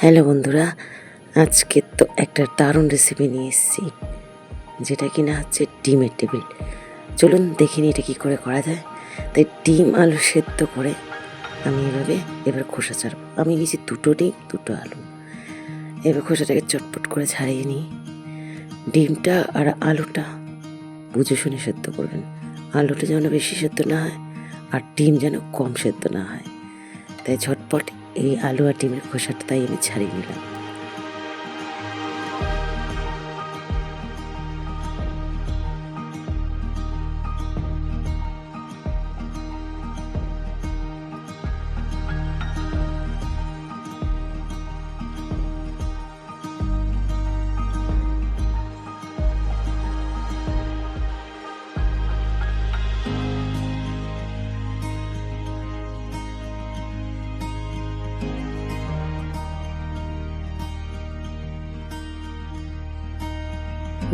Hello বন্ধুরা, আজকে তো একটা দারুণ রেসিপি নিয়ে এসেছি, যেটা কিনা হচ্ছে ডিমের টেবিল। চলুন দেখে নিই এটা কী করে করা যায়। তাই ডিম আলু সেদ্ধ করে আমি এবার খোসা ছাড়বো। আমি নিয়েছি 2টো ডিম 2টো আলু। এবার খোসাটাকে চটপট করে ছাড়িয়ে নিই। ডিমটা আর আলুটা বুঝে শুনে সেদ্ধ করবেন। আলুটা যেন বেশি সেদ্ধ না হয় আর ডিম যেন কম সেদ্ধ না হয়। তাই ঝটপট এই আলু আর ডিমের খোসাটা তাই আমি ছাড়িয়ে নিলাম।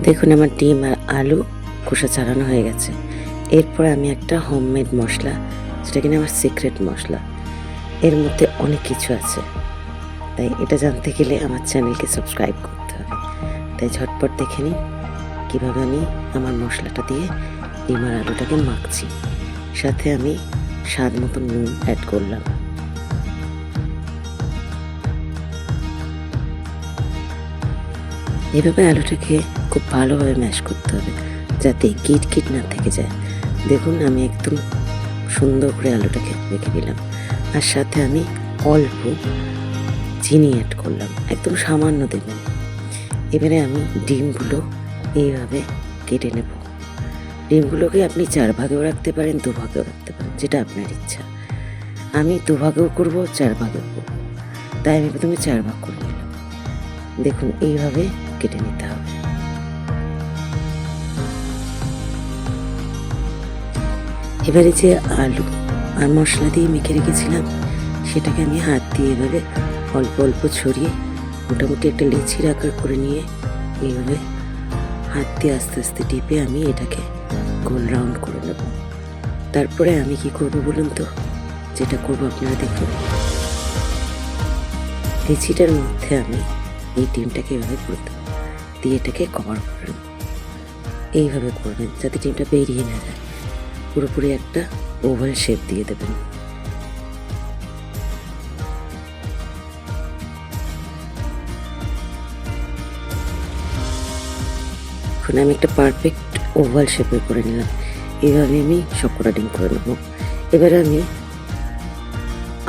দেখুন আমার ডিম আর আলু খোসা ছাড়ানো হয়ে গেছে। এরপর আমি একটা হোমমেড মশলা, যেটা কিনা আমার সিক্রেট মশলা, এর মধ্যে অনেক কিছু আছে। তাই এটা জানতে গেলে আমার চ্যানেলকে সাবস্ক্রাইব করতে হবে। তাই ঝটপট দেখে নিই কীভাবে আমি আমার মশলাটা দিয়ে ডিম আর আলুটাকে মাখছি। সাথে আমি স্বাদ মতো নুন অ্যাড করলাম। এভাবে আলুটাকে খুব ভালোভাবে ম্যাশ করতে হবে, যাতে কিট না থেকে যায়। দেখুন আমি একদম সুন্দর করে আলুটাকে মেখে দিলাম। আর সাথে আমি অল্প চিনি অ্যাড করলাম, একদম সামান্য দেবেন। এবারে আমি ডিমগুলো এইভাবে কেটে নেব। ডিমগুলোকে আপনি 4 ভাগেও রাখতে পারেন, 2 ভাগেও রাখতে পারেন, যেটা আপনার ইচ্ছা। আমি 2 ভাগেও করবো, 4 ভাগেও করবো। তাই আমি প্রথমে 4 ভাগ করে নিলাম। দেখুন এইভাবে কেটে নিতে হবে। এবারে যে আলু আর মশলা দিয়ে মেখে রেখেছিলাম, সেটাকে আমি হাত দিয়ে এভাবে অল্প অল্প ছড়িয়ে মোটামুটি একটা লেচির আকার করে নিয়ে এইভাবে হাত দিয়ে আস্তে আস্তে টিপে আমি এটাকে গোল রাউন্ড করে নেব। তারপরে আমি কি করব বলুন তো, যেটা করব আপনারা দেখুন। লেচিটার মধ্যে আমি এই ডিমটাকে এভাবে করে দেবো, দিয়ে এটাকে কভার করে নেব। এইভাবে করবেন যাতে ডিমটা বেরিয়ে না যায়। পুরোপুরি একটা ওভাল শেপ দিয়ে দেবেন। এখন আমি একটা পারফেক্ট ওভাল শেপে করে নিলাম। এইভাবে আমি সবকটা ডিম করে নেব। এবারে আমি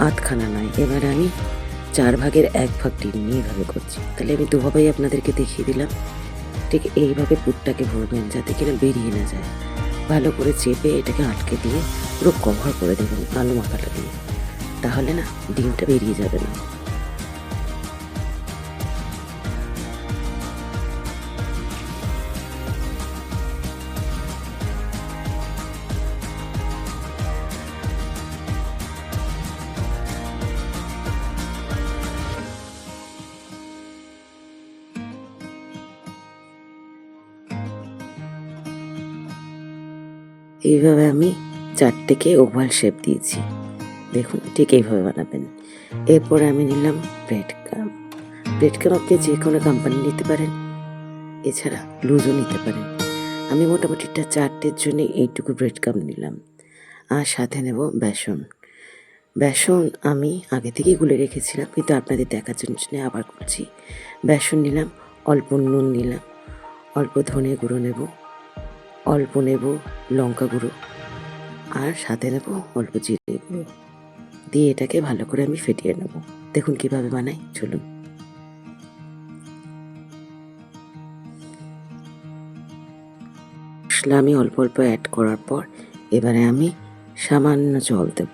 আধখানা নয়, এবারে আমি 4 ভাগের 1 ভাগ ডিম নিয়ে এইভাবে করছি। তাহলে আমি দুভাবেই আপনাদেরকে দেখিয়ে দিলাম। ঠিক এইভাবে পুরটাকে ভরবেন যাতে কিনা বেরিয়ে না যায়। ভালো করে চেপে এটাকে আটকে দিয়ে পুরো কভার করে দেবেন আলু মাখাটা দিয়ে, তাহলে না ডিমটা বেরিয়ে যাবে না। এইভাবে আমি 4টেকে ওভাল শেপ দিয়েছি। দেখুন ঠিক এইভাবে বানাবেন। এরপর আমি নিলাম ব্রেড ক্রাম্ব। ব্রেড ক্রাম্ব আপনি যে কোনো কোম্পানি নিতে পারেন, এছাড়া লুজও নিতে পারেন। আমি মোটামুটি 4টের জন্য এইটুকু ব্রেড ক্রাম্ব নিলাম। আর সাথে নেব বেসন। বেসন আমি আগে থেকেই গুলে রেখেছিলাম, কিন্তু আপনাদের দেখার জন্য আবার করছি। বেসন নিলাম, অল্প নুন নিলাম, অল্প ধনে গুঁড়ো নেব, অল্প নেব লঙ্কা গুঁড়ো, আর সাথে নেব অল্প জিরে গুঁড়ো। দিয়ে এটাকে ভালো করে আমি ফেটিয়ে নেব। দেখুন কিভাবে বানাই, চলুন। মশলা আমি অল্প অল্প অ্যাড করার পর এবারে আমি সামান্য জল দেব।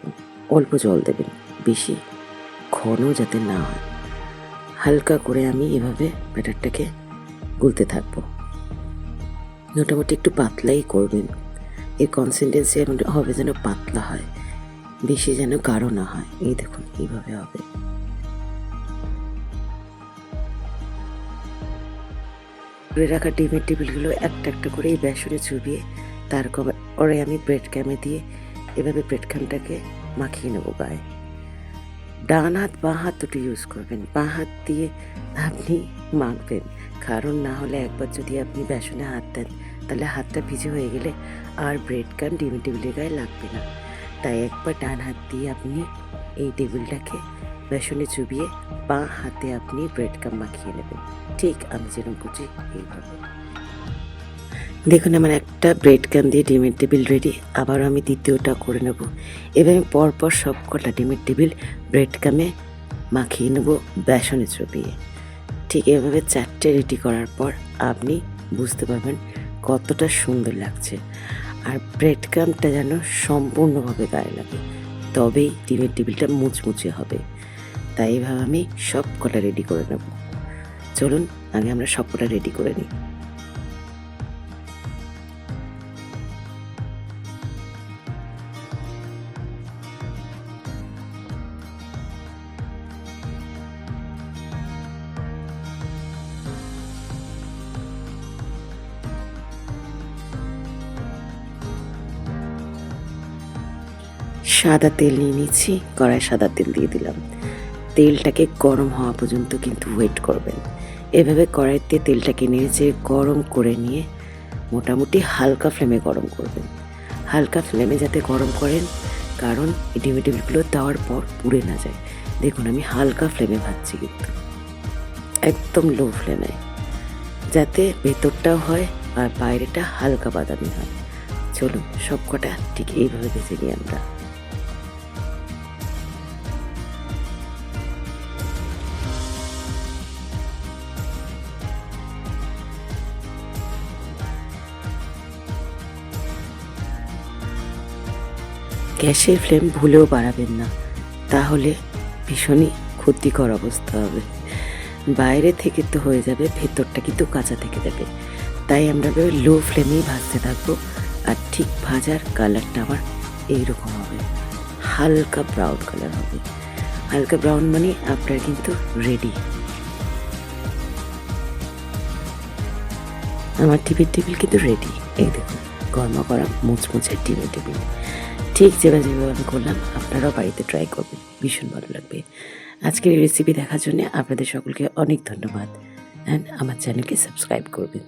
অল্প জল দেবেন, বেশি ঘন যাতে না হয়। হালকা করে আমি এভাবে ব্যাটারটাকে গুলতে থাকবো। মোটামুটি একটু পাতলাই করবেন। এর কনসিস্টেন্সি এমন হবে যেন পাতলা হয়, বেশি যেন গাঢ় না হয়। এই দেখুন এইভাবে হবে। করে রাখা ডিমের টেবিলগুলো একটা একটা করে এই বেসনে চুবিয়ে তারপরে আমি ব্রেড ক্রাম্বে দিয়ে এভাবে ব্রেড ক্রাম্বটাকে মাখিয়ে নেবো গায়ে। ডান হাত বাঁ হাত দুটো ইউজ করবেন। বাঁ হাত দিয়ে আপনি মাখবেন, কারণ না হলে একবার যদি আপনি বেসনে হাত দেন তাহলে হাতটা ভিজে হয়ে গেলে আর ব্রেড ক্রাম্ব ডিমের টেবিলের গায়ে লাগবে না। তাই একবার ডান হাত দিয়ে আপনি এই টেবিলটাকে বেসনে চুবিয়ে বাঁ হাতে আপনি ব্রেড ক্রাম্ব মাখিয়ে নেবেন, ঠিক আমি যেরকম করছি এইভাবে। দেখুন আমার একটা ব্রেড ক্রাম্ব দিয়ে ডিমের টেবিল রেডি। আবারও আমি দ্বিতীয়টা করে নেব। এভাবে পরপর সব কটা ডিমের টেবিল ব্রেড ক্রাম্বে মাখিয়ে নেব বেসনে চুবিয়ে। ঠিক এভাবে 4টে রেডি করার পর আপনি বুঝতে পারবেন কতটা সুন্দর লাগছে। আর ব্রেড ক্রাম্বটা যেন সম্পূর্ণভাবে গায়ে লাগে, তবেই ডিমের টেবিলটা মুচমুচে হবে। তাই এভাবে আমি সব কটা রেডি করে নেব। চলুন আগে আমরা সব কটা রেডি করে নিই। সাদা তেল নিয়ে নিচ্ছি, কড়ায় সাদা তেল দিয়ে দিলাম। তেলটাকে গরম হওয়া পর্যন্ত কিন্তু ওয়েট করবেন। এভাবে কড়াইতে তেলটাকে নেড়ে গরম করে নিয়ে মোটামুটি হালকা ফ্লেমে গরম করবেন। হালকা ফ্লেমে যাতে গরম করেন, কারণ এই ডিমের টেবিলগুলো দেওয়ার পর পুড়ে না যায়। দেখুন আমি হালকা ফ্লেমে ভাজছি, কিন্তু একদম লো ফ্লেমে, যাতে ভেতরটাও হয় আর বাইরেটা হালকা বাদামি হয়। চলুন সব কটা ঠিক এইভাবে ভেজে নিই আমরা। গ্যাসের ফ্লেম ভুলেও বাড়াবেন না, তাহলে ভীষণই ক্ষতিকর অবস্থা হবে। বাইরে থেকে তো হয়ে যাবে, ভেতরটা কিন্তু কাঁচা থেকে যাবে। তাই আমরা লো ফ্লেমেই ভাজতে থাকবো। আর ঠিক ভাজার কালারটা আমার এইরকম হবে, হালকা ব্রাউন কালার হবে। হালকা ব্রাউন মানে আপনার কিন্তু রেডি। আমার ডিমের টেবিল কিন্তু রেডি। এই দেখুন গরমা গরম মুচমুচে ডিমের টেবিল। ঠিক যেভাবে আমি করলাম আপনারাও বাড়িতে ট্রাই করবেন, ভীষণ ভালো লাগবে। আজকের এই রেসিপি দেখার জন্য আপনাদের সকলকে অনেক ধন্যবাদ। অ্যান্ড আমার চ্যানেলকে সাবস্ক্রাইব করবেন।